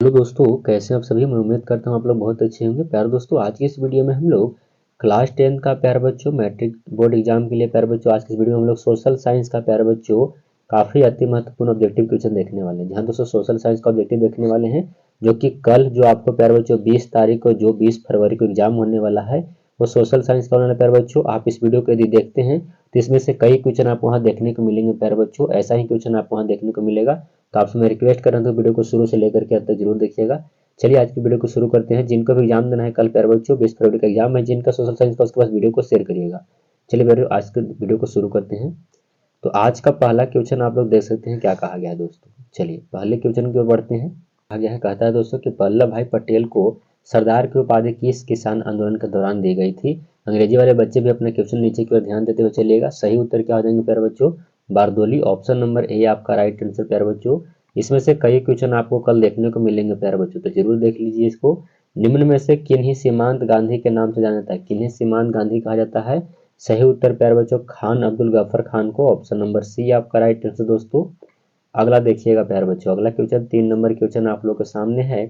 Hello दोस्तों, कैसे हैं आप सभी। मैं उम्मीद करता हूँ आप लोग बहुत अच्छे होंगे। प्यारे दोस्तों, आज की इस वीडियो में हम लोग क्लास 10 का प्यारे बच्चों मैट्रिक बोर्ड एग्जाम के लिए प्यारे बच्चों आज की इस वीडियो में हम लोग सोशल साइंस का प्यारे बच्चों काफ़ी अति महत्वपूर्ण ऑब्जेक्टिव क्वेश्चन देखने वाले हैं। जहाँ दोस्तों सोशल साइंस का ऑब्जेक्टिव देखने वाले हैं जो कि कल जो आपको प्यारे बच्चों 20 तारीख को जो 20 फरवरी को एग्जाम होने वाला है वो सोशल साइंस का होने वाला प्यारे बच्चों। आप इस वीडियो को यदि देखते हैं तो इसमें से कई क्वेश्चन आपको वहाँ देखने को मिलेंगे प्यारे बच्चों। ऐसा ही क्वेश्चन आपको वहाँ देखने को मिलेगा। तो आपसे मैं रिक्वेस्ट कर रहा हूँ तो वीडियो को शुरू से लेकर के अंत तक जरूर देखिएगा। चलिए आज की वीडियो को शुरू करते हैं। जिनको भी एग्जाम देना है कल प्यारे बच्चों 20 फरवरी का एग्जाम है जिनका सोशल साइंस का, उसके पास वीडियो को शेयर करिएगा। चलिए प्यारे आज के वीडियो को शुरू करते हैं। तो आज का पहला क्वेश्चन आप लोग देख सकते हैं क्या कहा गया है दोस्तों। चलिए पहले क्वेश्चन की ओर बढ़ते हैं। कहा गया है, कहता है दोस्तों कि वल्लभ भाई पटेल को सरदार की उपाधि किस किसान आंदोलन के दौरान दी गई थी। अंग्रेजी वाले बच्चे भी अपना क्वेश्चन नीचे की ओर ध्यान देते हुए चलिएगा। सही उत्तर क्या हो जाएंगे प्यारे बच्चों, बारदोली। ऑप्शन नंबर ए आपका राइट आंसर प्यारे बच्चों। इसमें से कई क्वेश्चन आपको कल देखने को मिलेंगे प्यारे बच्चों, तो जरूर देख लीजिए इसको। निम्न में से किन्हीं सीमांत गांधी के नाम से जाना जाता है, किन्हीं सीमांत गांधी कहा जाता है। सही उत्तर प्यारे बच्चों खान अब्दुल गफ्फर खान को। ऑप्शन नंबर सी आपका राइट आंसर दोस्तों। अगला देखिएगा प्यारे बच्चों, अगला क्वेश्चन 3 नंबर क्वेश्चन आप लोग के सामने है।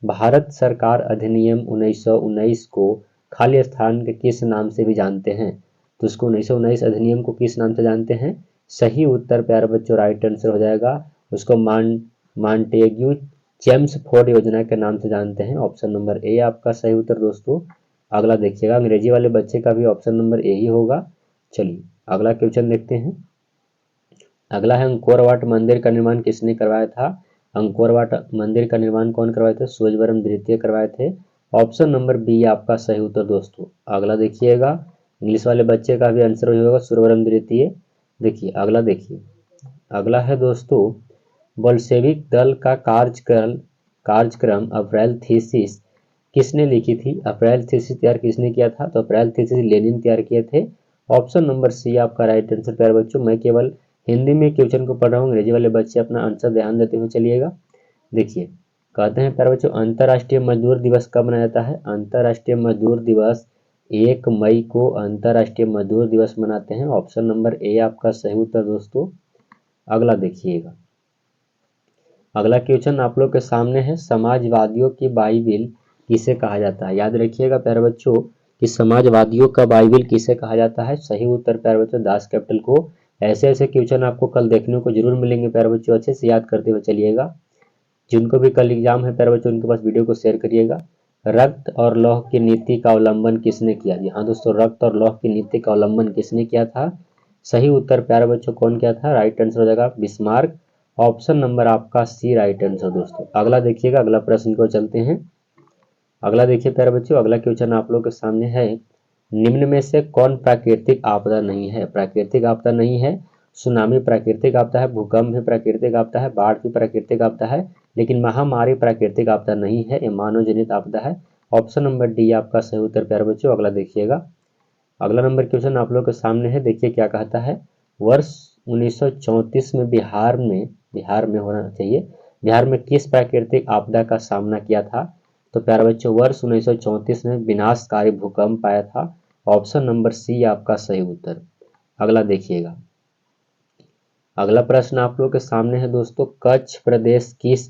भारत सरकार अधिनियम 1919 को खाली स्थान के किस नाम से भी जानते हैं। तो उसको 1919 अधिनियम को किस नाम से जानते हैं। सही उत्तर प्यारे बच्चों राइट आंसर हो जाएगा। उसको मांटेग्यू चेम्सफोर्ड योजना के नाम से जानते हैं। ऑप्शन नंबर ए आपका सही उत्तर दोस्तों। अगला देखिएगा, अंग्रेजी वाले बच्चे का भी ऑप्शन नंबर ए ही होगा। चलिए अगला क्वेश्चन देखते हैं। अगला है अंकोर वाट मंदिर का निर्माण किसने करवाया था। अंकोर वाट मंदिर का निर्माण कौन करवाए थे, सूर्यवर्मन द्वितीय करवाए थे। ऑप्शन नंबर बी आपका सही उत्तर दोस्तों। अगला देखिएगा, इंग्लिश वाले बच्चे का भी आंसर होगा सूर्यवर्मन द्वितीय। देखिए अगला, देखिए अगला है दोस्तों, बोल्शेविक दल का कार्यक्रम अप्रैल थीसिस किसने लिखी थी। अप्रैल थीसिस तैयार किसने किया था, तो अप्रैल थीसिस लेनिन तैयार किए थे। ऑप्शन नंबर सी आपका राइट आंसर प्यारे बच्चों। मैं केवल हिंदी में क्वेश्चन को पढ़ रहा हूँ, अंग्रेजी वाले बच्चे अपना आंसर ध्यान देते हुए चलिएगा। देखिए कहते हैं प्यारे बच्चों, अंतर्राष्ट्रीय मजदूर दिवस कब मनाया जाता है। अंतर्राष्ट्रीय मजदूर दिवस 1 मई को अंतर्राष्ट्रीय मजदूर दिवस मनाते हैं। ऑप्शन नंबर ए आपका सही उत्तर दोस्तों। अगला देखिएगा, अगला क्वेश्चन आप लोग के सामने है, समाजवादियों की बाइबिल किसे कहा जाता है। याद रखिएगा प्यारे बच्चों कि समाजवादियों का बाइबिल किसे कहा जाता है। सही उत्तर प्यारे बच्चों दास कैपिटल को। ऐसे ऐसे क्वेश्चन आपको कल देखने को जरूर मिलेंगे प्यारे बच्चों, अच्छे से याद करते हुए चलिएगा। जिनको भी कल एग्जाम है प्यारे बच्चों उनके पास वीडियो को शेयर करिएगा। रक्त और लौह की नीति का अवलंबन किसने किया। जी हाँ दोस्तों, रक्त और लौह की नीति का अवलंबन किसने किया था। सही उत्तर प्यारे बच्चों कौन किया था, राइट आंसर हो जाएगा बिस्मार्क। ऑप्शन नंबर आपका सी राइट आंसर दोस्तों। अगला देखिएगा, अगला प्रश्न को चलते हैं। अगला देखिए प्यारे बच्चों, अगला क्वेश्चन आप लोग के सामने है, निम्न में से कौन प्राकृतिक आपदा नहीं है। प्राकृतिक आपदा नहीं है, सुनामी प्राकृतिक आपदा है, भूकंप भी प्राकृतिक आपदा है, बाढ़ भी प्राकृतिक आपदा है, लेकिन महामारी प्राकृतिक आपदा नहीं है, ये मानव जनित आपदा है। ऑप्शन नंबर डी आपका सही उत्तर प्यारे बच्चों। अगला देखिएगा, अगला नंबर क्वेश्चन आप लोग के सामने है। देखिए क्या कहता है, वर्ष 1934 में बिहार में होना चाहिए, बिहार में किस प्राकृतिक आपदा का सामना किया था। तो प्यारे बच्चों वर्ष 1934 में विनाशकारी भूकंप आया था। ऑप्शन नंबर सी आपका सही उत्तर। अगला देखिएगा, अगला प्रश्न आप लोग के सामने है दोस्तों, कच्छ प्रदेश किस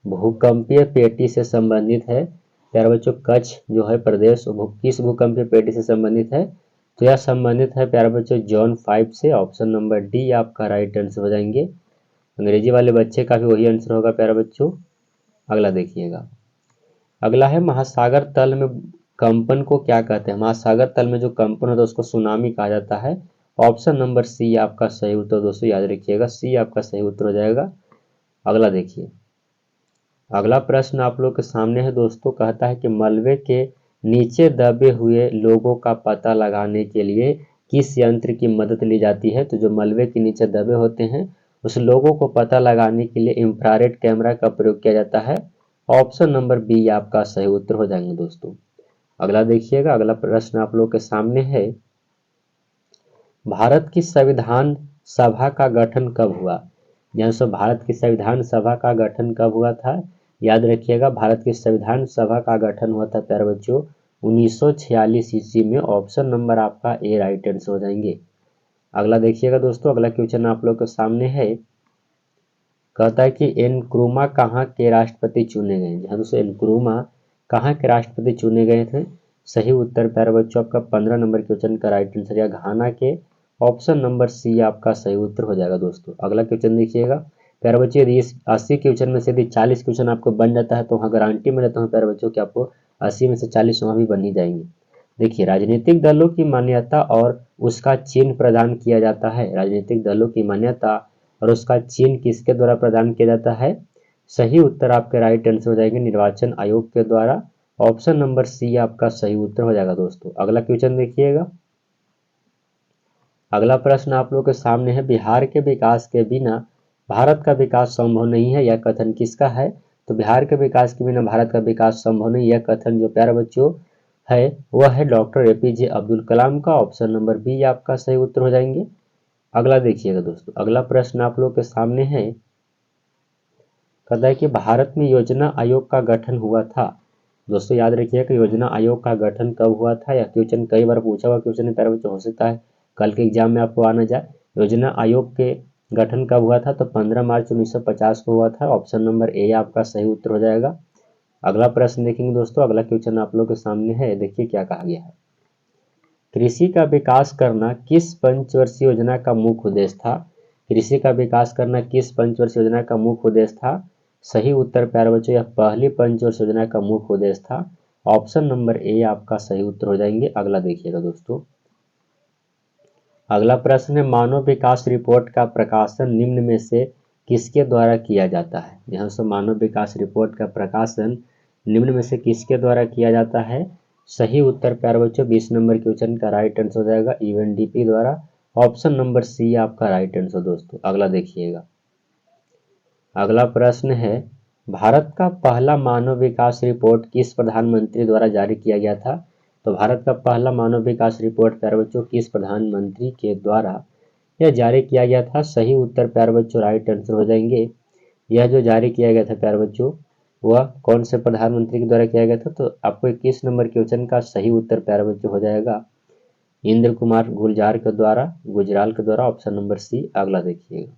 भूकंपीय पेटी से संबंधित है। प्यारे बच्चों कच्छ जो है प्रदेश किस भूकंपीय पेटी से संबंधित है। तो यह संबंधित है प्यारे बच्चों जॉन 5 से। ऑप्शन नंबर डी आपका राइट आंसर हो जाएंगे। अंग्रेजी वाले बच्चे का भी वही आंसर होगा प्यारे बच्चों। अगला देखिएगा, अगला है महासागर तल में कंपन को क्या कहते हैं। महासागर तल में जो कंपन होता है उसको सुनामी कहा जाता है। ऑप्शन नंबर सी आपका सही उत्तर दोस्तों, याद रखिएगा सी आपका सही उत्तर हो जाएगा। अगला देखिए, अगला प्रश्न आप लोग के सामने है दोस्तों, कहता है कि मलबे के नीचे दबे हुए लोगों का पता लगाने के लिए किस यंत्र की मदद ली जाती है। तो जो मलबे के नीचे दबे होते हैं उस लोगों को पता लगाने के लिए इंफ्रारेड कैमरा का प्रयोग किया जाता है। ऑप्शन नंबर बी आपका सही उत्तर हो जाएंगे दोस्तों। अगला देखिएगा, अगला प्रश्न आप लोग के सामने है, भारत की संविधान सभा का गठन कब हुआ। यहाँ से भारत की संविधान सभा का गठन कब हुआ था। याद रखिएगा भारत की संविधान सभा का गठन हुआ था प्यारे बच्चों 1946 ईस्वी में। ऑप्शन नंबर आपका ए राइट आंसर हो जाएंगे। अगला देखिएगा दोस्तों, अगला क्वेश्चन आप लोग के सामने है, कहता है कि एनक्रूमा कहाँ के राष्ट्रपति चुने गए। जी हाँ दोस्तों, एनक्रूमा कहाँ के राष्ट्रपति चुने गए थे। सही उत्तर प्यारे बच्चों आपका 15 नंबर क्वेश्चन का राइट आंसर या घाना के, ऑप्शन नंबर सी आपका सही उत्तर हो जाएगा दोस्तों। अगला क्वेश्चन देखिएगा प्यारे बच्चों, यदि इस 80 क्वेश्चन में से यदि 40 क्वेश्चन आपको बन जाता है तो वहाँ गारंटी में रहता हूँ प्यारे बच्चों कि आपको 80 में से 40 वहाँ भी बन ही जाएंगे। देखिए, राजनीतिक दलों की मान्यता और उसका चिन्ह प्रदान किया जाता है। राजनीतिक दलों की मान्यता और उसका चिन्ह किसके द्वारा प्रदान किया जाता है। सही उत्तर आपके राइट आंसर हो जाएंगे निर्वाचन आयोग के द्वारा, ऑप्शन नंबर सी आपका सही उत्तर हो जाएगा दोस्तों। अगला क्वेश्चन देखिएगा, अगला प्रश्न आप लोग के सामने है, बिहार के विकास के बिना भारत का विकास संभव नहीं है, यह कथन किसका है। तो बिहार के विकास के बिना भारत का विकास संभव नहीं, यह कथन जो प्यारे बच्चों है वह है डॉक्टर एपीजे अब्दुल कलाम का, ऑप्शन नंबर बी आपका सही उत्तर हो जाएंगे। अगला देखिएगा दोस्तों, अगला प्रश्न आप लोग के सामने है, कहता है कि भारत में योजना आयोग का गठन हुआ था। दोस्तों याद रखिएगा कि योजना आयोग का गठन कब हुआ था। यह क्वेश्चन कई बार पूछा हुआ क्वेश्चन है प्यारे बच्चों, हो सकता है कल के एग्जाम में आपको आना जाए। योजना आयोग के गठन कब हुआ था, तो 15 मार्च 1950 को हुआ था, ऑप्शन नंबर ए आपका सही उत्तर हो जाएगा। अगला प्रश्न देखेंगे दोस्तों, अगला क्वेश्चन आप लोग के सामने है, देखिए क्या कहा गया है। कृषि का विकास करना किस पंचवर्षीय योजना का मुख्य उद्देश्य था। कृषि का विकास करना किस पंचवर्षीय योजना का मुख्य उद्देश्य था। सही उत्तर प्यारे बच्चों यह पहली पंचवर्षीय योजना का मुख्य उद्देश्य था, ऑप्शन नंबर ए आपका सही उत्तर हो जाएंगे। अगला देखिएगा दोस्तों, अगला प्रश्न है, मानव विकास रिपोर्ट का प्रकाशन निम्न में से किसके द्वारा किया जाता है। यहाँ से मानव विकास रिपोर्ट का प्रकाशन निम्न में से किसके द्वारा किया जाता है। सही उत्तर प्यारे बच्चों 20 नंबर क्वेश्चन का राइट आंसर हो जाएगा यूएनडीपी द्वारा, ऑप्शन नंबर सी आपका राइट आंसर दोस्तों। अगला देखिएगा, अगला प्रश्न है, भारत का पहला मानव विकास रिपोर्ट किस प्रधानमंत्री द्वारा जारी किया गया था। तो भारत का पहला मानव विकास रिपोर्ट प्यारे बच्चों किस प्रधानमंत्री के द्वारा यह जारी किया गया था। सही उत्तर प्यारे बच्चों राइट आंसर हो जाएंगे। यह जो जारी किया गया था प्यारे बच्चों वह कौन से प्रधानमंत्री के द्वारा किया गया था। तो आपको 21 नंबर क्वेश्चन का सही उत्तर प्यारे बच्चों हो जाएगा इंद्र कुमार गुलजार के द्वारा, गुजराल के द्वारा, ऑप्शन नंबर सी। अगला देखिएगा,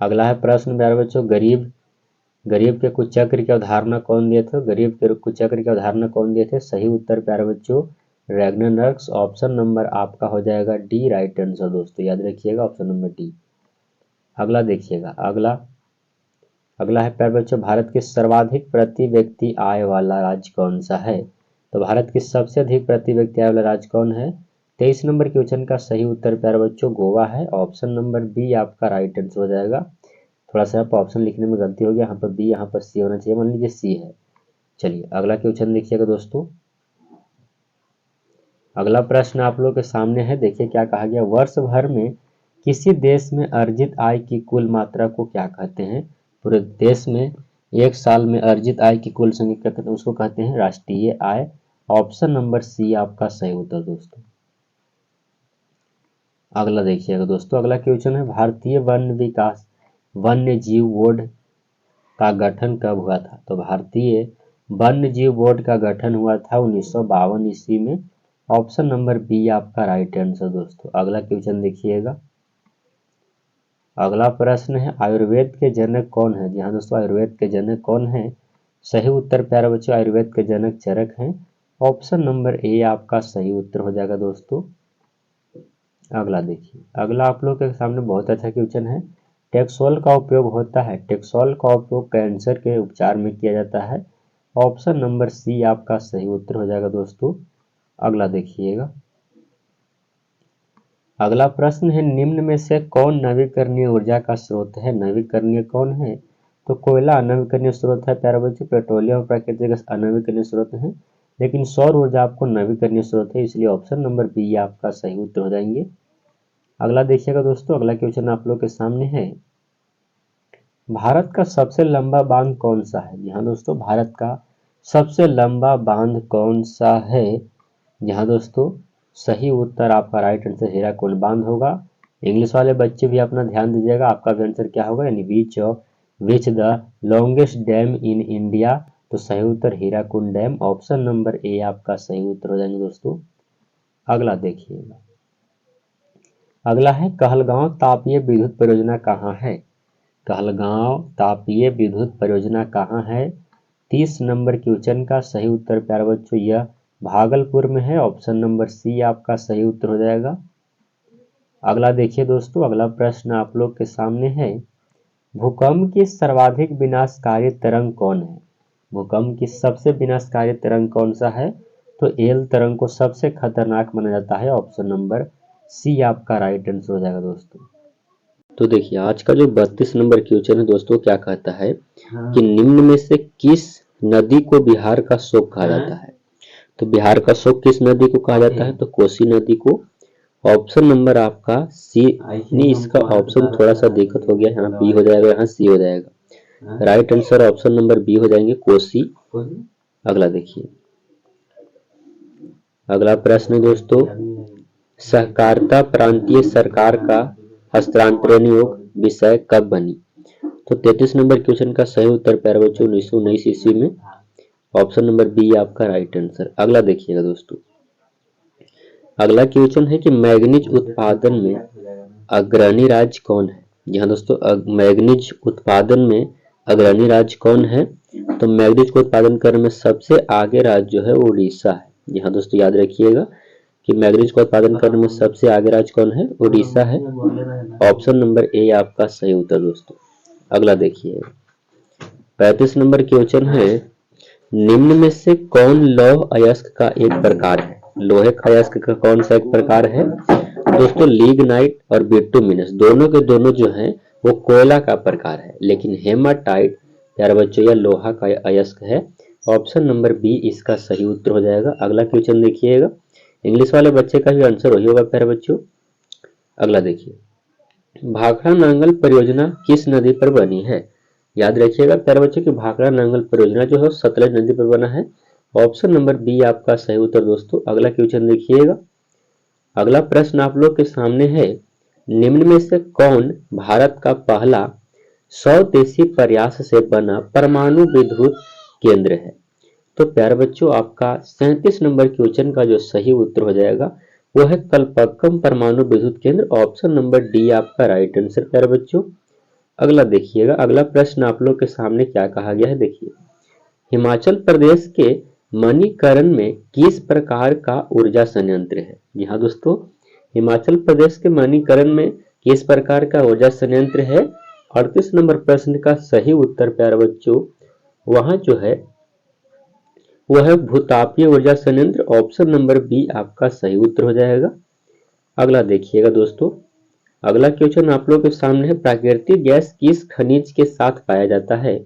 अगला है प्रश्न प्यारे बच्चों, गरीब के कुचक्र की अवधारणा कौन दिए थे। गरीब के कुचक्र की अवधारणा कौन दिए थे। सही उत्तर प्यारे बच्चों रैग्नार्यक्स, ऑप्शन नंबर आपका हो जाएगा डी राइट आंसर दोस्तों, याद रखिएगा ऑप्शन नंबर डी। अगला देखिएगा, अगला है प्यारे बच्चों, भारत के सर्वाधिक प्रति व्यक्ति आय वाला राज्य कौन सा है। तो भारत की सबसे अधिक प्रति व्यक्ति आय वाला राज्य कौन है। 23 नंबर क्वेश्चन का सही उत्तर प्यारे बच्चों गोवा है, ऑप्शन नंबर बी आपका राइट आंसर हो जाएगा। थोड़ा सा आप ऑप्शन लिखने में गलती हो गया, यहाँ पर बी यहाँ पर सी होना चाहिए, मान लीजिए सी है। चलिए अगला क्वेश्चन देखिएगा दोस्तों, अगला प्रश्न आप लोग के सामने है, देखिए क्या कहा गया। वर्ष भर में किसी देश में अर्जित आय की कुल मात्रा को क्या कहते हैं। पूरे देश में एक साल में अर्जित आय की कुल संख्या क्या कहते हैं, उसको कहते हैं राष्ट्रीय आय, ऑप्शन नंबर सी आपका सही उत्तर दोस्तों। अगला देखिएगा दोस्तों, अगला क्वेश्चन है, भारतीय वन्य जीव बोर्ड का गठन कब हुआ था। तो भारतीय वन्य जीव बोर्ड का गठन हुआ था 1952 ईस्वी में, ऑप्शन नंबर बी आपका राइट आंसर दोस्तों। अगला क्वेश्चन देखिएगा, अगला प्रश्न है, आयुर्वेद के जनक कौन है। जी हाँ दोस्तों, आयुर्वेद के जनक कौन है। सही उत्तर प्यारे बच्चों आयुर्वेद के जनक चरक हैं, ऑप्शन नंबर ए आपका सही उत्तर हो जाएगा दोस्तों। अगला देखिए, अगला आप लोग के सामने बहुत अच्छा क्वेश्चन है, टेक्सोल का उपयोग होता है। टेक्सोल का उपयोग कैंसर के उपचार में किया जाता है, ऑप्शन नंबर सी आपका सही उत्तर हो जाएगा दोस्तों। अगला देखिएगा, अगला प्रश्न है, निम्न में से कौन नवीकरणीय ऊर्जा का स्रोत है। नवीकरणीय कौन है। तो कोयला अनवीकरणीय स्रोत है प्यारे बच्चों, पेट्रोलियम और प्राकृतिक गैस अनवीकरणीय स्रोत है, लेकिन सौर ऊर्जा आपको नवीकरणीय स्रोत है, इसलिए ऑप्शन नंबर बी आपका सही उत्तर हो जाएंगे। अगला देखिएगा दोस्तों, अगला क्वेश्चन आप लोग के सामने है, भारत का सबसे लंबा बांध कौन सा है। जी हाँ दोस्तों, भारत का सबसे लंबा बांध कौन सा है। जी हाँ दोस्तों, सही उत्तर आपका राइट आंसर हीराकुंड बांध होगा। इंग्लिश वाले बच्चे भी अपना ध्यान दीजिएगा, आपका भी आंसर क्या होगा, यानी which the longest dam in India. तो सही उत्तर Hirakud dam, option number A आपका सही उत्तर हो जाएंगे दोस्तों। अगला देखिएगा, अगला है कहलगांव तापीय विद्युत परियोजना कहाँ है? कहलगांव तापीय विद्युत परियोजना कहाँ है? 30 नंबर क्वेश्चन का सही उत्तर प्यारे बच्चों यह भागलपुर में है। ऑप्शन नंबर सी आपका सही उत्तर हो जाएगा। अगला देखिए दोस्तों, अगला प्रश्न आप लोग के सामने है, भूकंप की सर्वाधिक विनाशकारी तरंग कौन है? भूकंप की सबसे विनाशकारी तरंग कौन सा है? तो एल तरंग को सबसे खतरनाक माना जाता है। ऑप्शन नंबर सी आपका राइट आंसर हो जाएगा दोस्तों। तो देखिए आज का जो 32 नंबर क्वेश्चन है दोस्तों, क्या कहता है कि निम्न में से किस नदी को बिहार का शोक कहा जाता है? तो बिहार का शोक किस नदी को कहा जाता है? तो कोसी नदी को। ऑप्शन नंबर आपका सी, नहीं इसका ऑप्शन थोड़ा सा दिक्कत हो गया, यहाँ बी हो जाएगा, यहाँ सी हो जाएगा। Right answer option number B हो जाएंगे, कोसी। अगला देखिए, अगला प्रश्न दोस्तों, सहकारिता प्रांतीय सरकार का हस्तांतरण योग विषय कब बनी? तो 33 नंबर क्वेश्चन का सही उत्तर प्यारे बच्चों 1919 ईस्वी में। ऑप्शन नंबर बी आपका राइट आंसर। अगला देखिएगा दोस्तों, अगला क्वेश्चन है कि मैग्नीज उत्पादन में अग्रणी राज्य कौन है? जी हाँ दोस्तों, मैग्नीज उत्पादन में अग्रणी राज्य कौन है? तो मैग्नीज को उत्पादन करने में सबसे आगे राज्य जो है वो उड़ीसा है। जी हाँ दोस्तों, याद रखिएगा कि मैग्नीज का उत्पादन करने में सबसे आगे राज्य कौन है? उड़ीसा है। ऑप्शन नंबर ए आपका सही उत्तर दोस्तों। अगला देखिए, 35 नंबर क्वेश्चन है, निम्न में से कौन लौह अयस्क का एक प्रकार है? लोहे का अयस्क का कौन सा एक प्रकार है? दोस्तों लिग्नाइट और बिटुमिनस दोनों के दोनों जो हैं वो कोयला का प्रकार है, लेकिन हेमाटाइट प्यारे बच्चों यह लोहा का अयस्क है। ऑप्शन नंबर बी इसका सही उत्तर हो जाएगा। अगला क्वेश्चन देखिएगा, इंग्लिश वाले बच्चे का भी आंसर वही होगा प्यारे बच्चों। अगला देखिए, भाखड़ा नांगल परियोजना किस नदी पर बनी है? याद रखिएगा प्यारे बच्चों की भाखड़ा नांगल परियोजना जो है सतलज नदी पर बना है। ऑप्शन नंबर बी आपका सही उत्तर दोस्तों। अगला क्वेश्चन देखिएगा, अगला प्रश्न आप लोग के सामने है, निम्न में से कौन भारत का पहला स्वदेशी प्रयास से बना परमाणु विद्युत केंद्र है? तो प्यारे बच्चों आपका 37 नंबर क्वेश्चन का जो सही उत्तर हो जाएगा वो है कलपक्कम परमाणु विद्युत केंद्र। ऑप्शन नंबर डी आपका राइट आंसर प्यारे बच्चों। अगला देखिएगा, अगला प्रश्न आप लोग के सामने क्या कहा गया है, देखिए, हिमाचल प्रदेश के मणिकरण में किस प्रकार का ऊर्जा संयंत्र है? जी हाँ दोस्तों, हिमाचल प्रदेश के मणिकरण में किस प्रकार का ऊर्जा संयंत्र है? 38 नंबर प्रश्न का सही उत्तर प्यारे बच्चों वहां जो है वह है भूतापीय ऊर्जा संयंत्र। ऑप्शन नंबर बी आपका सही उत्तर हो जाएगा। अगला देखिएगा दोस्तों, अगला क्वेश्चन आप लोग के सामने है, प्राकृतिक गैस किस खनिज के साथ पाया जाता है?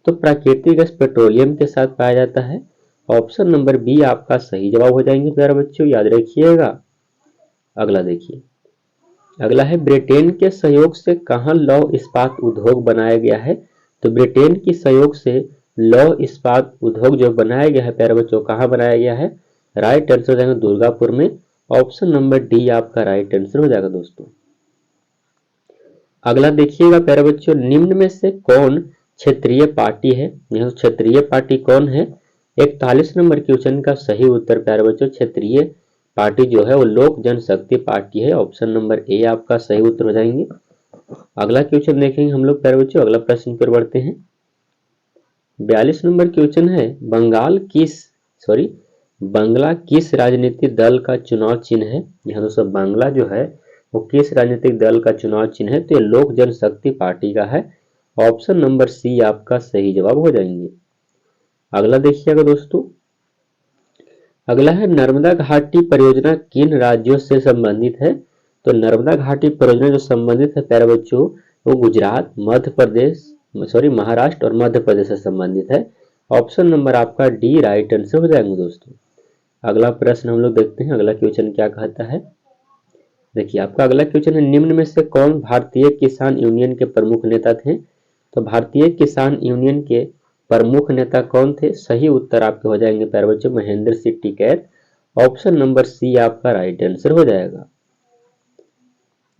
तो प्राकृतिक गैस पेट्रोलियम के साथ पाया जाता है। ऑप्शन नंबर बी आपका सही जवाब हो जाएंगे प्यारे बच्चों, याद रखिएगा। अगला देखिए, अगला है, ब्रिटेन के सहयोग से कहाँ लौह इस्पात उद्योग बनाया गया है? तो ब्रिटेन की सहयोग से लौह इस्पात उद्योग जो बनाया गया है प्यारे बच्चों कहाँ बनाया गया है? राइट आंसर हो जाएगा दुर्गापुर में। ऑप्शन नंबर डी आपका राइट आंसर हो जाएगा दोस्तों। अगला देखिएगा प्यारे बच्चों, निम्न में से कौन क्षेत्रीय पार्टी है? यह क्षेत्रीय पार्टी कौन है? 41 नंबर क्वेश्चन का सही उत्तर प्यारे बच्चों क्षेत्रीय पार्टी जो है वो लोक जनशक्ति पार्टी है। ऑप्शन नंबर ए आपका सही उत्तर हो जाएंगे। अगला क्वेश्चन देखेंगे हम लोग प्यारे बच्चों, अगला प्रश्न पर बढ़ते हैं। 42 नंबर क्वेश्चन है, बांग्ला किस राजनीतिक दल का चुनाव चिन्ह है? यहाँ दोस्तों बांग्ला जो है वो किस राजनीतिक दल का चुनाव चिन्ह है? तो ये लोक जनशक्ति पार्टी का है। ऑप्शन नंबर सी आपका सही जवाब हो जाएंगे। अगला देखिएगा दोस्तों, अगला है, नर्मदा घाटी परियोजना किन राज्यों से संबंधित है? तो नर्मदा घाटी परियोजना जो संबंधित है प्यारे बच्चों वो गुजरात, महाराष्ट्र और मध्य प्रदेश से संबंधित है। ऑप्शन नंबर आपका डी राइट आंसर हो जाएंगे दोस्तों। अगला प्रश्न हम लोग देखते हैं, अगला क्वेश्चन क्या कहता है। देखिए आपका अगला क्वेश्चन है, निम्न में से कौन भारतीय किसान यूनियन के प्रमुख नेता थे? तो भारतीय किसान यूनियन के प्रमुख नेता कौन थे? सही उत्तर आपके हो जाएंगे प्यारे बच्चों Mahendra Singh Tikait. Option number C आपका राइट आंसर हो जाएगा।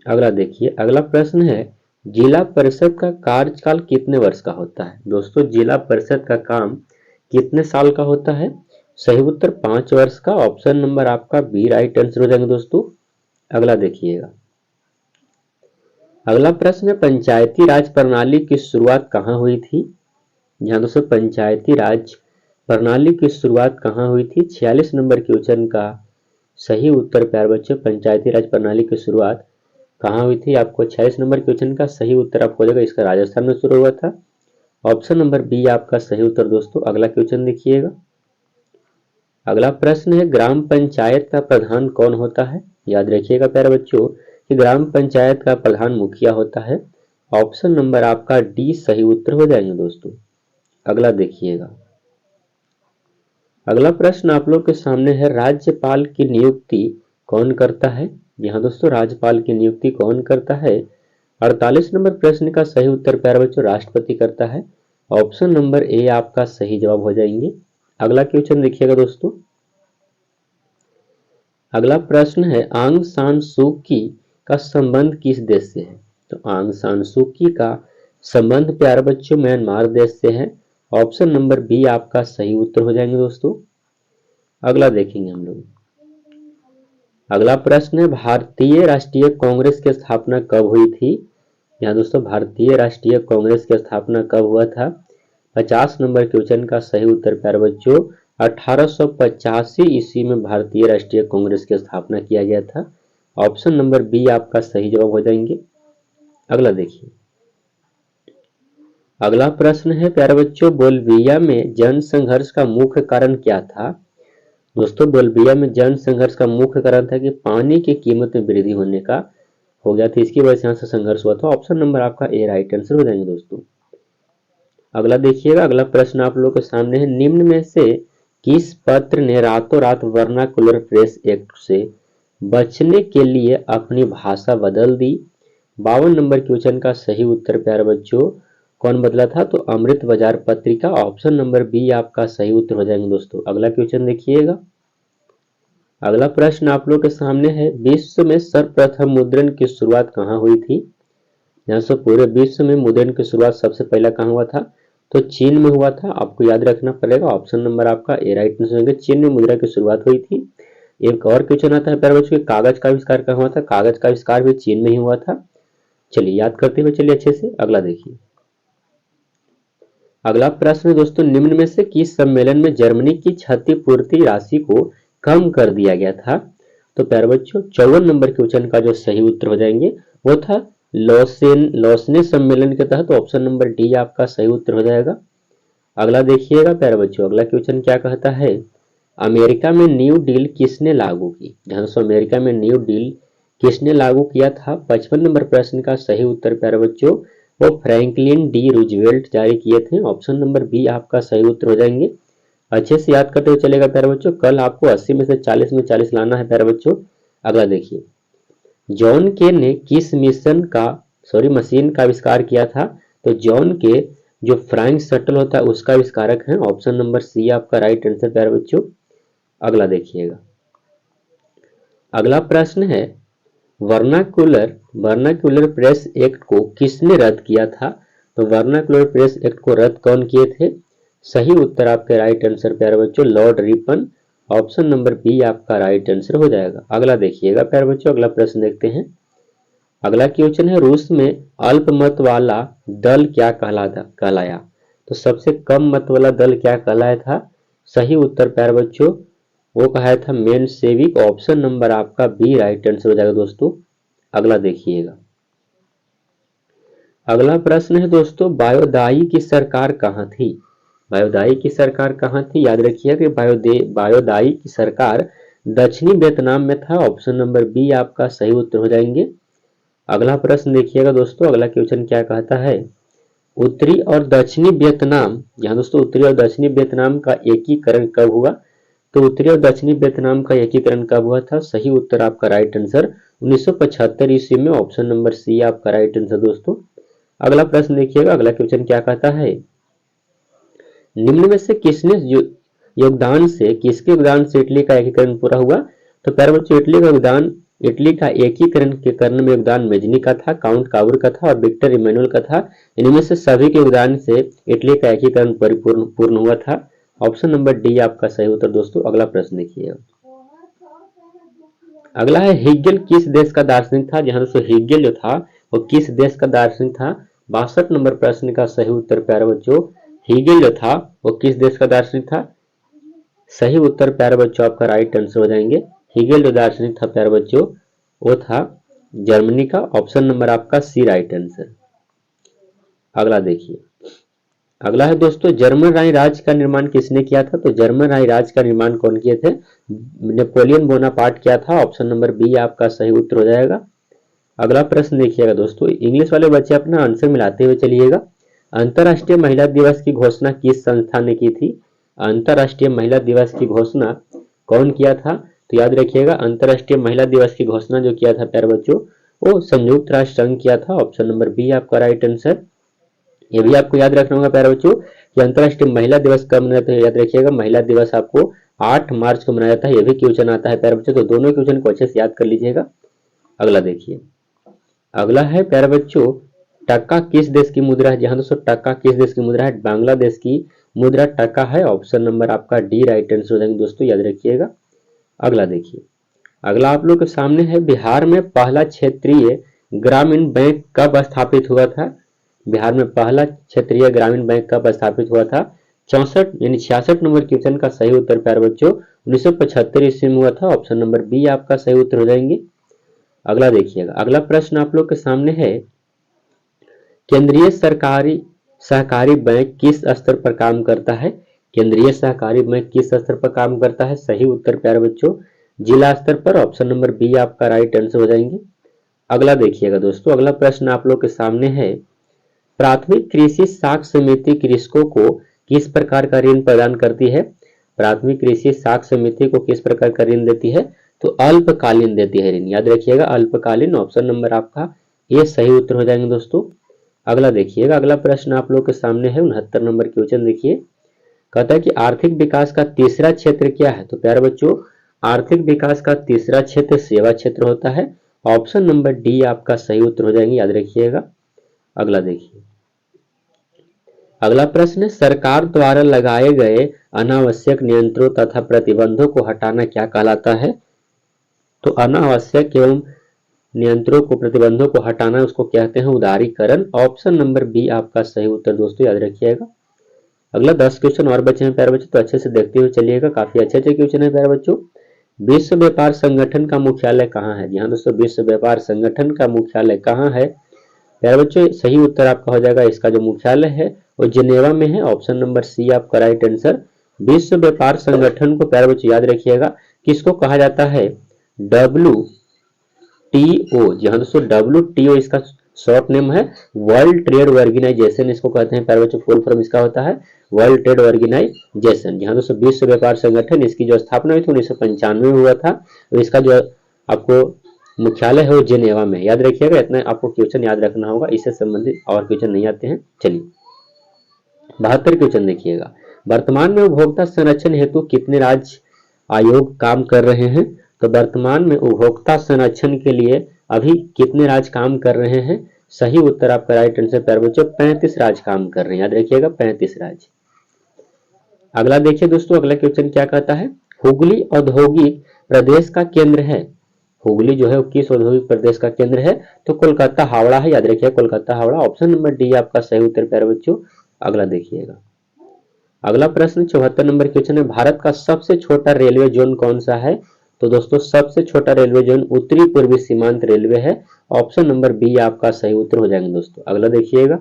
अगला देखिए, अगला प्रश्न है, जिला परिषद का कार्यकाल कितने वर्ष का होता है? दोस्तों जिला परिषद का काम कितने साल का होता है? सही उत्तर 5 वर्ष का। ऑप्शन नंबर आपका बी राइट आंसर हो जाएंगे दोस्तों। अगला देखिएगा, अगला प्रश्न है, पंचायती राज प्रणाली की शुरुआत कहाँ हुई थी? यहाँ दोस्तों पंचायती राज प्रणाली की शुरुआत कहाँ हुई थी? 46 नंबर क्वेश्चन का सही उत्तर प्यारे बच्चों, पंचायती राज प्रणाली की शुरुआत कहाँ हुई थी? आपको 46 नंबर क्वेश्चन का सही उत्तर आपको देगा, इसका राजस्थान में शुरू हुआ था। ऑप्शन नंबर बी आपका सही उत्तर दोस्तों। अगला क्वेश्चन देखिएगा। अगला प्रश्न है, ग्राम पंचायत का प्रधान कौन होता है? याद रखिएगा प्यारे बच्चों कि ग्राम पंचायत का प्रधान मुखिया होता है। ऑप्शन नंबर आपका डी सही उत्तर हो जाएंगे दोस्तों। अगला देखिएगा। अगला प्रश्न आप लोग के सामने है, राज्यपाल की नियुक्ति कौन करता है? यहाँ दोस्तों राज्यपाल की नियुक्ति कौन करता है? 48 नंबर प्रश्न का सही उत्तर प्यारे बच्चों राष्ट्रपति करता है। ऑप्शन नंबर ए आपका सही जवाब हो जाएंगे। अगला क्वेश्चन देखिएगा दोस्तों। अगला प्रश्न है, आंग सान सू की का संबंध किस देश से है? तो आंग सान सू की का संबंध प्यारे बच्चों म्यांमार देश से है। ऑप्शन नंबर बी आपका सही उत्तर हो जाएंगे दोस्तों। अगला देखेंगे हम लोग। अगला प्रश्न है, भारतीय राष्ट्रीय कांग्रेस की स्थापना कब हुई थी? यहाँ दोस्तों भारतीय राष्ट्रीय कांग्रेस की स्थापना कब हुआ था? 50 नंबर क्वेश्चन का सही उत्तर प्यारे बच्चों 1885 ईस्वी में भारतीय राष्ट्रीय कांग्रेस की स्थापना किया गया था। ऑप्शन नंबर बी आपका सही जवाब हो जाएंगे। अगला देखिए। अगला प्रश्न है प्यारे बच्चों, बोल्विया में जन संघर्ष का मुख्य कारण क्या था? दोस्तों बोल्विया में जन संघर्ष का मुख्य कारण था कि पानी की कीमत में वृद्धि होने का हो गया था, इसकी वजह से यहाँ से संघर्ष हुआ था। ऑप्शन नंबर आपका ए राइट आंसर हो जाएंगे दोस्तों। अगला देखिएगा। अगला प्रश्न आप लोगों के सामने है, निम्न में से किस पत्र ने रातों रात वर्नाकुलर प्रेस एक्ट से बचने के लिए अपनी भाषा बदल दी? 52 नंबर क्वेश्चन का सही उत्तर प्यारे बच्चों कौन बदला था? तो अमृत बाजार पत्रिका। ऑप्शन नंबर बी आपका सही उत्तर हो जाएंगे दोस्तों। अगला क्वेश्चन देखिएगा। अगला प्रश्न आप लोग के सामने है, विश्व में सर्वप्रथम मुद्रण की शुरुआत कहाँ हुई थी? यहाँ से पूरे विश्व में मुद्रण की शुरुआत सबसे पहला कहाँ हुआ था? तो चीन में हुआ था। आपको याद रखना पड़ेगा। ऑप्शन नंबर आपका ए राइट आंसर होंगे, चीन में मुद्रा की शुरुआत हुई थी। एक और क्वेश्चन आता है प्यारे बच्चों, कागज का आविष्कार कहाँ हुआ था? कागज का आविष्कार भी चीन में ही हुआ था। चलिए याद करते हुए चलिए अच्छे से। अगला देखिए। अगला प्रश्न दोस्तों, निम्न में से किस सम्मेलन में जर्मनी की क्षतिपूर्ति राशि को कम कर दिया गया था? तो प्यारे बच्चों 54 नंबर क्वेश्चन का जो सही उत्तर हो जाएंगे वो था लॉसने सम्मेलन के तहत। ऑप्शन नंबर डी आपका सही उत्तर हो जाएगा। अगला देखिएगा प्यारे बच्चों। अगला क्वेश्चन क्या कहता है, अमेरिका में न्यू डील किसने लागू की? ध्यान से, अमेरिका में न्यू डील किसने लागू किया था? 55 नंबर प्रश्न का सही उत्तर प्यारे बच्चों वो फ्रैंकलिन डी रूजवेल्ट जारी किए थे। ऑप्शन नंबर बी आपका सही उत्तर हो जाएंगे। अच्छे से याद करते हुए चलेगा प्यारे बच्चों। कल आपको 80 में से 40 में 40 लाना है प्यारे बच्चों। अगला देखिए, जॉन के ने किस मशीन का आविष्कार किया था? तो जॉन के जो फ्लाइंग शटल होता है उसका आविष्कारक है। ऑप्शन नंबर सी आपका राइट आंसर प्यारे बच्चों। अगला देखिएगा। अगला प्रश्न है, वर्नाक्युलर प्रेस एक्ट को किसने रद्द किया था? तो वर्नाक्युलर प्रेस एक्ट को रद्द कौन किए थे? सही उत्तर आपके राइट आंसर प्यारे बच्चों Lord Ripon. Option number B आपका राइट आंसर हो जाएगा। अगला देखिएगा प्यारे बच्चों। अगला प्रश्न देखते हैं। अगला क्वेश्चन है, रूस में अल्पमत वाला दल क्या कहलाया? तो सबसे कम मत वाला दल क्या कहलाया था? सही उत्तर प्यारे बच्चों वो कहा था मेनसेविक। ऑप्शन नंबर आपका बी राइट आंसर हो जाएगा दोस्तों। अगला देखिएगा। अगला प्रश्न है दोस्तों, बायोदाई की सरकार कहाँ थी? बायोदाई की सरकार कहाँ थी? याद रखिए कि बायोदाई की सरकार दक्षिणी वियतनाम में था। ऑप्शन नंबर बी आपका सही उत्तर हो जाएंगे। अगला प्रश्न देखिएगा दोस्तों। अगला क्वेश्चन क्या कहता है, उत्तरी और दक्षिणी वियतनाम, यहाँ दोस्तों उत्तरी और दक्षिणी वियतनाम का एकीकरण कब हुआ? तो उत्तरी और दक्षिणी वियतनाम का एकीकरण कब हुआ था? सही उत्तर आपका राइट आंसर 1975 ईस्वी में। ऑप्शन नंबर सी आपका राइट आंसर दोस्तों। अगला प्रश्न देखिएगा। अगला क्वेश्चन क्या कहता है, निम्न में से किसके योगदान से इटली का एकीकरण पूरा हुआ? तो प्यारे बच्चों इटली का एकीकरण के करने में योगदान मेजनी का था, काउंट काबूर का था और विक्टर इमैनुअल का था। इनमें से सभी के योगदान से इटली का एकीकरण पूर्ण हुआ था। ऑप्शन नंबर डी आपका सही उत्तर दोस्तों। अगला प्रश्न देखिए। अगला है, हिगेल किस देश का दार्शनिक था? जहां दोस्तों हिगेल जो था वो किस देश का दार्शनिक था? 62 नंबर प्रश्न का सही उत्तर प्यारे बच्चों, हीगेल जो था वो किस देश का दार्शनिक था? सही उत्तर प्यारे बच्चों आपका राइट आंसर हो जाएंगे। हीगेल जो दार्शनिक था प्यारे बच्चों वो था जर्मनी का। ऑप्शन नंबर आपका सी राइट आंसर। अगला देखिए, अगला है दोस्तों, जर्मन रानी राज्य का निर्माण किसने किया था? तो जर्मन रानी राज्य का निर्माण कौन किए थे? नेपोलियन बोनापार्ट किया था। ऑप्शन नंबर बी आपका सही उत्तर हो जाएगा। अगला प्रश्न देखिएगा दोस्तों, इंग्लिश वाले बच्चे अपना आंसर मिलाते हुए चलिएगा। अंतरराष्ट्रीय महिला दिवस की घोषणा किस संस्था ने की थी? अंतरराष्ट्रीय महिला दिवस की घोषणा कौन किया था? तो याद रखिएगा, अंतरराष्ट्रीय महिला दिवस की घोषणा जो किया था प्यारे बच्चों वो संयुक्त राष्ट्र संघ किया था। ऑप्शन नंबर बी आपका राइट आंसर। ये भी आपको याद रखना होगा प्यारे बच्चों कि अंतरराष्ट्रीय महिला दिवस कब मनाते हैं। याद रखिएगा, महिला दिवस आपको 8 मार्च को मनाया जाता है। ये भी क्वेश्चन आता है प्यारे बच्चों, तो दोनों क्वेश्चन को अच्छे से याद कर लीजिएगा। अगला देखिए, अगला है प्यारे बच्चों, टक्का किस देश की मुद्रा है? जहां दोस्तों टक्का किस देश की मुद्रा है? बांग्लादेश की मुद्रा टक्का है। ऑप्शन नंबर आपका डी राइट आंसर हो जाएंगे दोस्तों, याद रखिएगा। अगला देखिए, अगला आप लोग के सामने है, बिहार में पहला क्षेत्रीय ग्रामीण बैंक कब स्थापित हुआ था? बिहार में पहला क्षेत्रीय ग्रामीण बैंक कब स्थापित हुआ था? 64 यानी 66 नंबर क्वेश्चन का सही उत्तर प्यारे बच्चों 1975 ईस्वी में हुआ था। ऑप्शन नंबर बी आपका सही उत्तर हो जाएंगे। अगला देखिएगा, अगला प्रश्न आप लोग के सामने है, केंद्रीय सरकारी सहकारी बैंक किस स्तर पर काम करता है? केंद्रीय सहकारी बैंक किस स्तर पर काम करता है? सही उत्तर प्यारे बच्चों जिला स्तर पर। ऑप्शन नंबर बी आपका राइट आंसर हो जाएंगे। अगला देखिएगा दोस्तों, अगला प्रश्न आप लोग के सामने है, प्राथमिक कृषि साख समिति कृषकों को किस प्रकार का ऋण प्रदान करती है? प्राथमिक कृषि साख समिति को किस प्रकार का ऋण देती है? तो अल्पकालीन देती है ऋण, याद रखिएगा अल्पकालीन। ऑप्शन नंबर आपका ये सही उत्तर हो जाएंगे दोस्तों। अगला देखिएगा, अगला प्रश्न आप लोग के सामने है 69 नंबर क्वेश्चन देखिए, कहता है कि आर्थिक विकास का तीसरा क्षेत्र क्या है? तो प्यारे बच्चों आर्थिक विकास का तीसरा क्षेत्र सेवा क्षेत्र होता है। ऑप्शन नंबर डी आपका सही उत्तर हो जाएंगे, याद रखिएगा। अगला देखिए, अगला प्रश्न, सरकार द्वारा लगाए गए अनावश्यक नियंत्रणों तथा प्रतिबंधों को हटाना क्या कहलाता है? तो अनावश्यक एवं नियंत्रणों को प्रतिबंधों को हटाना उसको कहते हैं उदारीकरण। ऑप्शन नंबर बी आपका सही उत्तर दोस्तों, याद रखिएगा। अगला 10 क्वेश्चन और बचे हैं प्यारे बच्चों, तो अच्छे से देखते हुए चलिएगा, काफी अच्छे अच्छे क्वेश्चन है प्यारे बच्चों। विश्व व्यापार संगठन का मुख्यालय कहाँ है? जी हाँ दोस्तों, विश्व व्यापार संगठन का मुख्यालय कहाँ है? प्यारे बच्चों सही उत्तर आपका हो जाएगा, इसका जो मुख्यालय है वो जिनेवा में है। ऑप्शन नंबर सी आपका राइट आंसर। विश्व व्यापार संगठन को प्यारे बच्चों याद रखिएगा किसको कहा जाता है? WTO। जी हाँ दोस्तों, WTO इसका शॉर्ट नेम है, वर्ल्ड ट्रेड ऑर्गेनाइजेशन इसको कहते हैं प्यारे बच्चों। फुल फॉर्म इसका होता है वर्ल्ड ट्रेड ऑर्गेनाइजेशन। जी हाँ दोस्तों, विश्व व्यापार संगठन इसकी जो स्थापना हुई थी 1995 में हुआ था। और इसका जो आपको मुख्यालय है वो जिनेवा में। याद रखिएगा, इतना आपको क्वेश्चन याद रखना होगा, इससे संबंधित और क्वेश्चन नहीं आते हैं। चलिए 72 क्वेश्चन देखिएगा, वर्तमान में उपभोक्ता संरक्षण हेतु कितने राज्य आयोग काम कर रहे हैं? तो वर्तमान में उपभोक्ता संरक्षण के लिए अभी कितने राज्य काम कर रहे हैं? सही उत्तर आपका राइट आंसर प्यारे बच्चों 35 राज्य काम कर रहे हैं, याद रखिएगा 35 राज्य। अगला देखिए दोस्तों, अगला क्वेश्चन क्या कहता है, हुगली औद्योगिक प्रदेश का केंद्र है। हुगली जो है वो किस औद्योगिक प्रदेश का केंद्र है? तो कोलकाता हावड़ा है, याद रखिए Kolkata Howrah. Option number D आपका सही उत्तर प्यारे बच्चों। अगला देखिएगा, अगला प्रश्न 74 नंबर क्वेश्चन है, भारत का सबसे छोटा रेलवे जोन कौन सा है? तो दोस्तों सबसे छोटा रेलवे जोन उत्तरी पूर्वी सीमांत रेलवे है। ऑप्शन नंबर बी आपका सही उत्तर हो जाएंगे दोस्तों। अगला देखिएगा,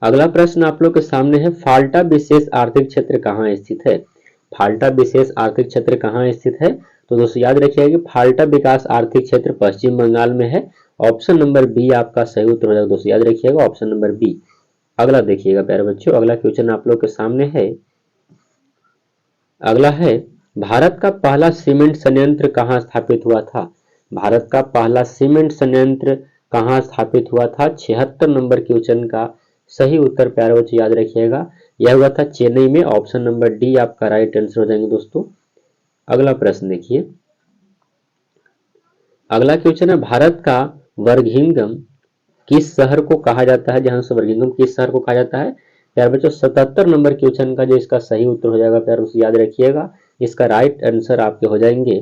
अगला प्रश्न आप लोग के सामने है, फाल्टा विशेष आर्थिक क्षेत्र कहाँ स्थित है? फाल्टा विशेष आर्थिक क्षेत्र कहाँ स्थित है? तो दोस्तों याद रखिएगा कि फाल्टा विकास आर्थिक क्षेत्र पश्चिम बंगाल में है। ऑप्शन नंबर बी आपका सही उत्तर हो जाएगा दोस्तों, याद रखिएगा ऑप्शन नंबर बी। अगला देखिएगा प्यारे बच्चों, अगला क्वेश्चन आप लोग के सामने है, अगला है, भारत का पहला सीमेंट संयंत्र कहाँ स्थापित हुआ था? भारत का पहला सीमेंट संयंत्र कहाँ स्थापित हुआ था? 76 नंबर क्वेश्चन का सही उत्तर प्यारे बच्चों याद रखिएगा, यह हुआ था चेन्नई में। ऑप्शन नंबर डी आपका राइट आंसर हो जाएंगे दोस्तों। अगला प्रश्न देखिए, अगला क्वेश्चन है, भारत का वर्गिंगम किस शहर को कहा जाता है? जहां से वर्गिंगम किस शहर को कहा जाता है? प्यारे बच्चों 77 नंबर क्वेश्चन का जो इसका सही उत्तर हो जाएगा प्यारे बच्चों याद रखिएगा, इसका राइट आंसर आपके हो जाएंगे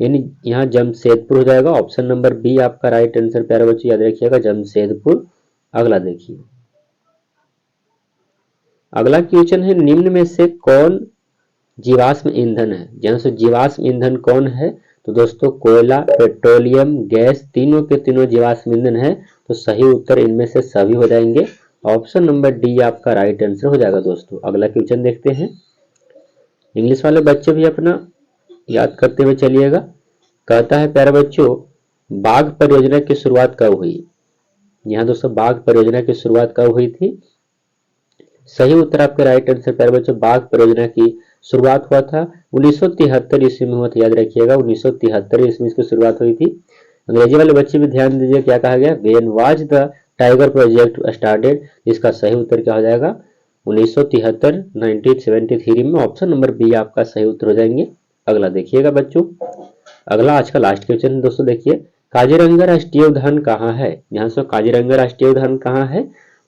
यानी यहाँ जमशेदपुर हो जाएगा। ऑप्शन नंबर बी आपका राइट आंसर प्यारे बच्चों, याद रखिएगा जमशेदपुर। अगला देखिए, अगला क्वेश्चन है निम्न में से कौन जीवाश्म ईंधन है। जहाँ से जीवाश्म ईंधन कौन है, तो दोस्तों कोयला, पेट्रोलियम, गैस, तीनों के तीनों जीवाश्म ईंधन है। तो सही उत्तर इनमें से सभी हो जाएंगे। ऑप्शन नंबर डी आपका राइट आंसर हो जाएगा दोस्तों। अगला क्वेश्चन देखते हैं। इंग्लिश वाले बच्चे भी अपना याद करते हुए चलिएगा। कहता है प्यारे बच्चों, बाघ परियोजना की शुरुआत कब हुई। यहाँ दोस्तों बाघ परियोजना की शुरुआत कब हुई थी। सही उत्तर आपके राइट आंसर प्यारे बच्चों, बाघ परियोजना की शुरुआत हुआ था 1973 ईस्वी में हुआ था। याद रखिएगा 1973 ईस्वी की शुरुआत हुई थी। अंग्रेजी वाले बच्चे भी ध्यान दीजिए, क्या कहा गया, when was the tiger project started. इसका सही उत्तर क्या हो जाएगा, 1973 1973 में। ऑप्शन नंबर बी आपका सही उत्तर हो जाएंगे। अगला देखिएगा बच्चों, अगला आज का लास्ट क्वेश्चन दोस्तों देखिए, काजीरंगा राष्ट्रीय उद्यान कहाँ है। यहाँ से काजीरंगा राष्ट्रीय उद्यान कहाँ है,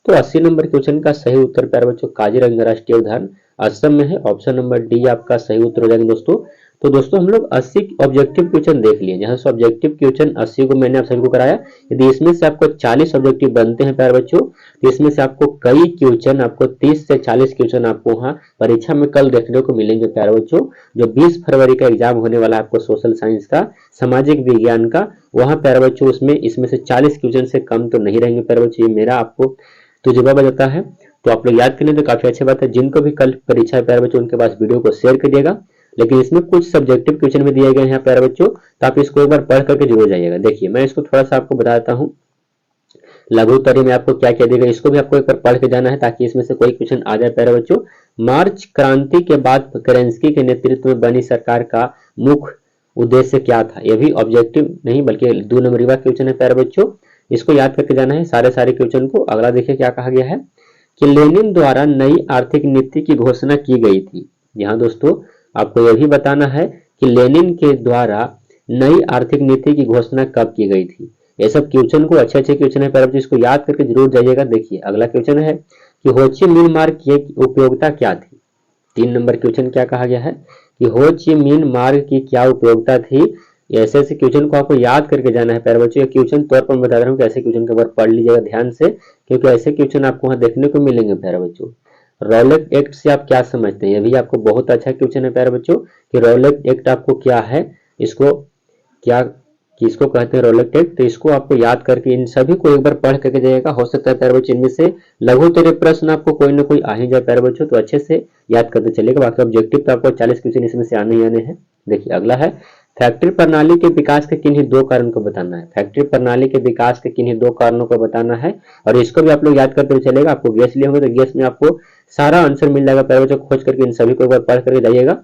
तो 80 नंबर क्वेश्चन का सही उत्तर प्यारे बच्चों, काजीरंगा राष्ट्रीय उद्यान असम में है। ऑप्शन नंबर डी आपका सही उत्तर हो जाएगा दोस्तों। तो दोस्तों हम लोग 80 ऑब्जेक्टिव क्वेश्चन देख लिए। जहां से ऑब्जेक्टिव क्वेश्चन 80 को मैंने आप सभी को कराया। यदि इसमें से आपको 40 ऑब्जेक्टिव बनते हैं प्यारे बच्चों, तो इसमें से आपको कई क्वेश्चन, आपको 30 से 40 क्वेश्चन आपको वहाँ परीक्षा में कल देखने को मिलेंगे प्यारे बच्चों। जो 20 फरवरी का एग्जाम होने वाला है आपको सोशल साइंस का, सामाजिक विज्ञान का, वहाँ प्यारे बच्चों उसमें इसमें से 40 क्वेश्चन से कम तो नहीं रहेंगे प्यारे बच्चों। ये मेरा आपको तजुर्बा बताता है। तो आप लोग याद करें तो काफी अच्छी बात है। जिनको भी कल परीक्षा है प्यारे बच्चों, उनके पास वीडियो को शेयर करिएगा। लेकिन इसमें कुछ सब्जेक्टिव क्वेश्चन भी दिए गए हैं प्यारे बच्चों, तो आप इसको एक बार पढ़ करके जरूर जाइएगा। देखिए मैं इसको थोड़ा सा आपको बताता हूँ, लघुत्तरी में आपको क्या क्या देगा, इसको भी आपको एक बार पढ़ के जाना है ताकि इसमें से कोई क्वेश्चन आ जाए प्यारे बच्चों। मार्च क्रांति के बाद केरेंस्की के नेतृत्व में बनी सरकार का मुख्य उद्देश्य क्या था। यह भी ऑब्जेक्टिव नहीं बल्कि 2 नंबर का क्वेश्चन है प्यारे बच्चों, इसको याद करके जाना है सारे क्वेश्चन को। अगला देखिए क्या कहा गया है कि लेनिन द्वारा नई आर्थिक नीति की घोषणा की गई थी। यहाँ दोस्तों आपको यह भी बताना है कि लेनिन के द्वारा नई आर्थिक नीति की घोषणा कब की गई थी। ये सब क्वेश्चन को अच्छे क्वेश्चन है पर इसको याद करके जरूर जाइएगा। देखिए अगला क्वेश्चन है कि हो ची मिन मार्ग की उपयोगिता क्या थी। 3 नंबर क्वेश्चन क्या कहा गया है कि हो ची मिन मार्ग की क्या उपयोगिता थी। ऐसे क्वेश्चन को आपको याद करके जाना है प्यारे बच्चों। क्वेश्चन तौर पर बता रहा हूँ कि ऐसे क्वेश्चन के बार पढ़ लीजिएगा ध्यान से, क्योंकि ऐसे क्वेश्चन आपको वहाँ देखने को मिलेंगे प्यारे बच्चों। रॉलेट एक्ट से आप क्या समझते हैं, ये भी आपको बहुत अच्छा क्वेश्चन है प्यारे बच्चों कि रॉलेट एक्ट आपको क्या है, इसको क्या किसको कहते हैं रॉलेट एक्ट। तो इसको आपको याद करके इन सभी को एक बार पढ़ करके जाइएगा। हो सकता है प्यारे बच्चों इनमें से लघुत्तरीय प्रश्न आपको कोई ना कोई आ ही जाए प्यारे बच्चों, तो अच्छे से याद करते चलिएगा। बाकी ऑब्जेक्टिव तो आपको 40 क्वेश्चन इसमें से आने ही आने हैं। देखिए अगला है फैक्ट्री प्रणाली के विकास के किन्हीं 2 कारणों को बताना है। फैक्ट्री प्रणाली के विकास के किन्हीं 2 कारणों को बताना है, और इसको भी आप लोग याद करते हुए चलेगा। आपको गैस लिए होंगे तो गैस में आपको सारा आंसर मिल जाएगा प्यारे बच्चों, खोज करके इन सभी को एक बार पढ़ करके जाइएगा।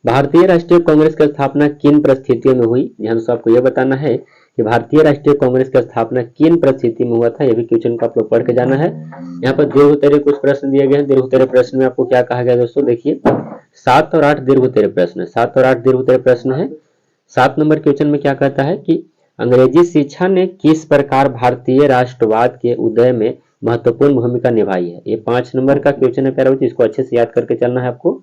भारतीय राष्ट्रीय कांग्रेस की स्थापना किन परिस्थितियों में हुई। ध्यान से आपको यह बताना है कि भारतीय राष्ट्रीय कांग्रेस की स्थापना किन परिस्थिति में हुआ था। यह भी क्वेश्चन को आप लोग पढ़ के जाना है। यहाँ पर दीर्घ उत्तरीय कुछ प्रश्न दिए गए हैं। दीर्घ उत्तरीय प्रश्न में आपको क्या कहा गया दोस्तों, देखिए 7 और 8 दीर्घ उत्तरीय प्रश्न है। 7 और 8 दीर्घ उत्तरीय प्रश्न है। 7 नंबर क्वेश्चन में क्या कहता है कि अंग्रेजी शिक्षा ने किस प्रकार भारतीय राष्ट्रवाद के उदय में महत्वपूर्ण भूमिका निभाई है। ये 5 नंबर का क्वेश्चन है प्यारे बच्चों, इसको अच्छे से याद करके चलना है आपको।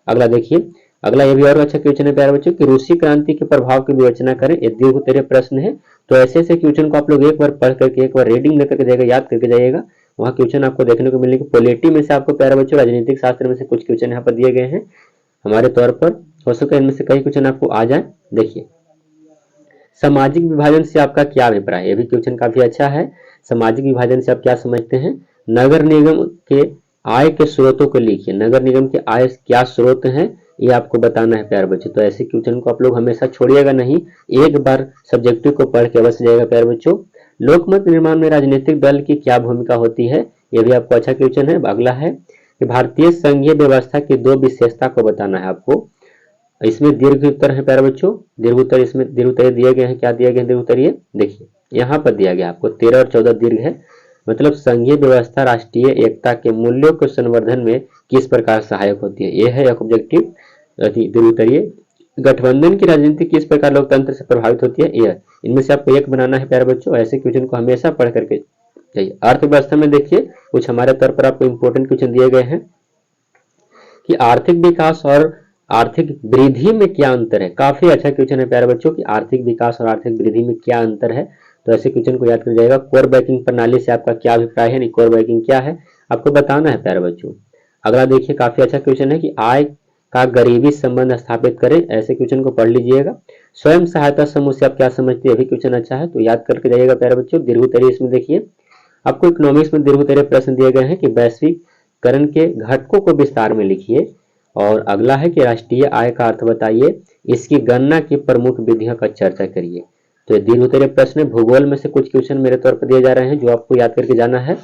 अगला देखिए, अगला ये भी और अच्छा क्वेश्चन है प्यारे बच्चों कि रूसी क्रांति के प्रभाव की विवेचना करें। ये दीर्घ उत्तरीय प्रश्न है। तो ऐसे क्वेश्चन को आप लोग एक बार पढ़ करके एक बार रीडिंग लेकर के जाएगा, याद करके जाइएगा। वहाँ क्वेश्चन आपको देखने को मिलेंगे। पॉलिटी में से आपको प्यारे बच्चों, राजनीतिक शास्त्र में से कुछ क्वेश्चन यहाँ पर दिए गए हैं हमारे तौर पर। हो सकता है इनमें से कई क्वेश्चन आपको आ जाए। देखिए सामाजिक विभाजन से आपका क्या अभिप्राय है, ये भी क्वेश्चन काफी अच्छा है। सामाजिक विभाजन से आप क्या समझते हैं। नगर निगम के आय के स्रोतों को लिखिए। नगर निगम के आय क्या स्रोत हैं, ये आपको बताना है प्यारे बच्चों। तो ऐसे क्वेश्चन को आप लोग हमेशा छोड़िएगा नहीं, एक बार सब्जेक्टिव को पढ़ के अवश्य जाएगा प्यारे बच्चों। लोकमत निर्माण में राजनीतिक दल की क्या भूमिका होती है, ये भी आपको अच्छा क्वेश्चन है। अगला है कि भारतीय संघीय व्यवस्था की 2 विशेषता को बताना है आपको। इसमें दीर्घ उत्तर है प्यारे बच्चों, दीर्घ उत्तर इसमें दीर्घ उत्तर दिए गए हैं। क्या दिए गए हैं दीर्घ उत्तर, देखिए यहाँ पर दिया गया आपको 13 और 14 दीर्घ है। मतलब संघीय व्यवस्था राष्ट्रीय एकता के मूल्यों के संवर्धन में किस प्रकार सहायक होती है, यह है एक ऑब्जेक्टिव दीर्घ उत्तरीय। गठबंधन की राजनीति किस प्रकार लोकतंत्र से प्रभावित होती है, यह इनमें से आपको एक बनाना है प्यारे बच्चों। ऐसे क्वेश्चन को हमेशा पढ़ करके जाइए। अर्थव्यवस्था में देखिए कुछ हमारे तौर पर आपको इंपोर्टेंट क्वेश्चन दिए गए हैं कि आर्थिक विकास और आर्थिक वृद्धि में क्या अंतर है। काफी अच्छा क्वेश्चन है प्यारे बच्चों कि आर्थिक विकास और आर्थिक वृद्धि में क्या अंतर है। तो ऐसे क्वेश्चन को याद कर जाएगा। कोर बैंकिंग प्रणाली से आपका क्या अभिप्राय है, नहीं कोर बैंकिंग क्या है आपको बताना है प्यारे बच्चों। अगला देखिए काफी अच्छा क्वेश्चन है कि आय का गरीबी संबंध स्थापित करें। ऐसे क्वेश्चन को पढ़ लीजिएगा। स्वयं सहायता समूह से आप क्या समझते हैं, ये भी क्वेश्चन अच्छा है तो याद करके जाइएगा प्यारे बच्चों। दीर्घोत्तरीय इसमें देखिए आपको इकोनॉमिक्स में दीर्घोत्तरीय प्रश्न दिए गए हैं कि वैश्वीकरण के घटकों को विस्तार में लिखिए। और अगला है कि राष्ट्रीय आय का अर्थ बताइए, इसकी गणना की प्रमुख विधियों का चर्चा करिए। तो ये दीर्घोत्तरीय प्रश्न भूगोल में से कुछ क्वेश्चन मेरे तौर पर दिए जा रहे हैं जो आपको याद करके जाना है।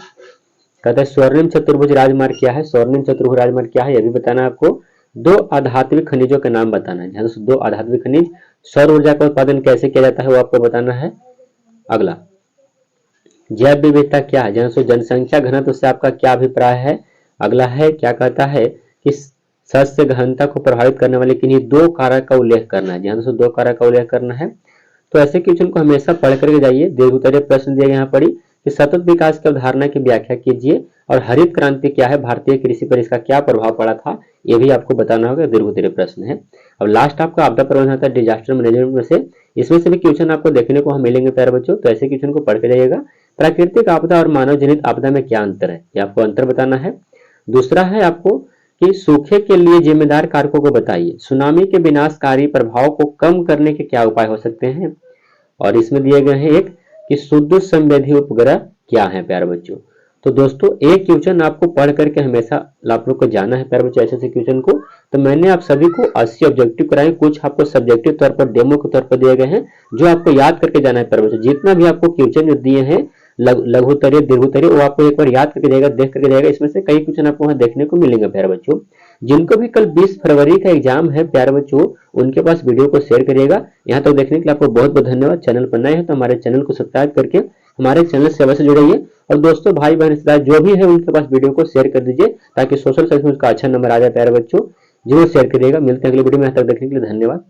कहता है स्वर्णिम चतुर्भुज राजमार्ग क्या है, स्वर्णिम चतुर्भुज राजमार्ग क्या है यह भी बताना है आपको। दो आधात्विक खनिजों के नाम बताना है। ध्यान से, दो आधात्विक खनिज, सौर ऊर्जा का उत्पादन कैसे किया जाता है वो आपको बताना है। अगला जैव विविधता क्या है, ध्यान से, जनसंख्या घनत्व से आपका क्या अभिप्राय है। अगला है क्या कहता है कि सस्य गहनता को प्रभावित करने वाले किन्हीं दो कारक का उल्लेख करना है। ध्यान से, दो कारक का उल्लेख करना है। तो ऐसे क्वेश्चन को हमेशा पढ़ करके जाइए। दीर्घोत्तरीय प्रश्न दिए यहाँ पढ़ी कि सतत विकास की अवधारणा की व्याख्या कीजिए और हरित क्रांति क्या है, भारतीय कृषि पर इसका क्या प्रभाव पड़ा था, ये भी आपको बताना होगा। दीर्घोत्तरीय प्रश्न है। अब लास्ट आपका आपदा प्रबंधन था, डिजास्टर मैनेजमेंट में से, इसमें से भी क्वेश्चन आपको देखने को हम मिलेंगे प्यारे बच्चों। तो ऐसे क्वेश्चन को पढ़ के जाइएगा। प्राकृतिक आपदा और मानव जनित आपदा में क्या अंतर है, ये आपको अंतर बताना है। दूसरा है आपको कि सूखे के लिए जिम्मेदार कारकों को बताइए, सुनामी के विनाशकारी प्रभाव को कम करने के क्या उपाय हो सकते हैं। और इसमें दिए गए हैं एक कि सुदूर संवेदी उपग्रह क्या है प्यारे बच्चों। तो दोस्तों एक क्वेश्चन आपको पढ़ करके हमेशा आप लोग को जाना है प्यारे बच्चों ऐसे ऐसे क्वेश्चन को। तो मैंने आप सभी को 80 ऑब्जेक्टिव कराए, कुछ आपको सब्जेक्टिव तौर पर डेमो के तौर पर दिए गए हैं जो आपको याद करके जाना है प्यारे बच्चों। जितना भी आपको क्वेश्चन जो दिए हैं लघुत्तरीय दीर्घोत्तरीय वो आपको एक बार याद करके जाएगा, देख करके जाएगा। इसमें से कई क्वेश्चन आपको वहां देखने को मिलेंगे प्यारे बच्चों। जिनको भी कल 20 फरवरी का एग्जाम है प्यारे बच्चों, उनके पास वीडियो को शेयर करिएगा। यहाँ तक देखने के लिए आपको बहुत बहुत धन्यवाद। चैनल पर नए हैं तो हमारे चैनल को सब्सक्राइब करके हमारे चैनल से अवश्य जुड़िए। और दोस्तों भाई बहन रिश्तेदार जो भी है उनके पास वीडियो को शेयर कर दीजिए ताकि सोशल साइंस में उसका अच्छा नंबर आ जाए प्यारे बच्चों। जरूर शेयर करिएगा। मिलते हैं अगले वीडियो में, यहाँ तक देखने के लिए धन्यवाद।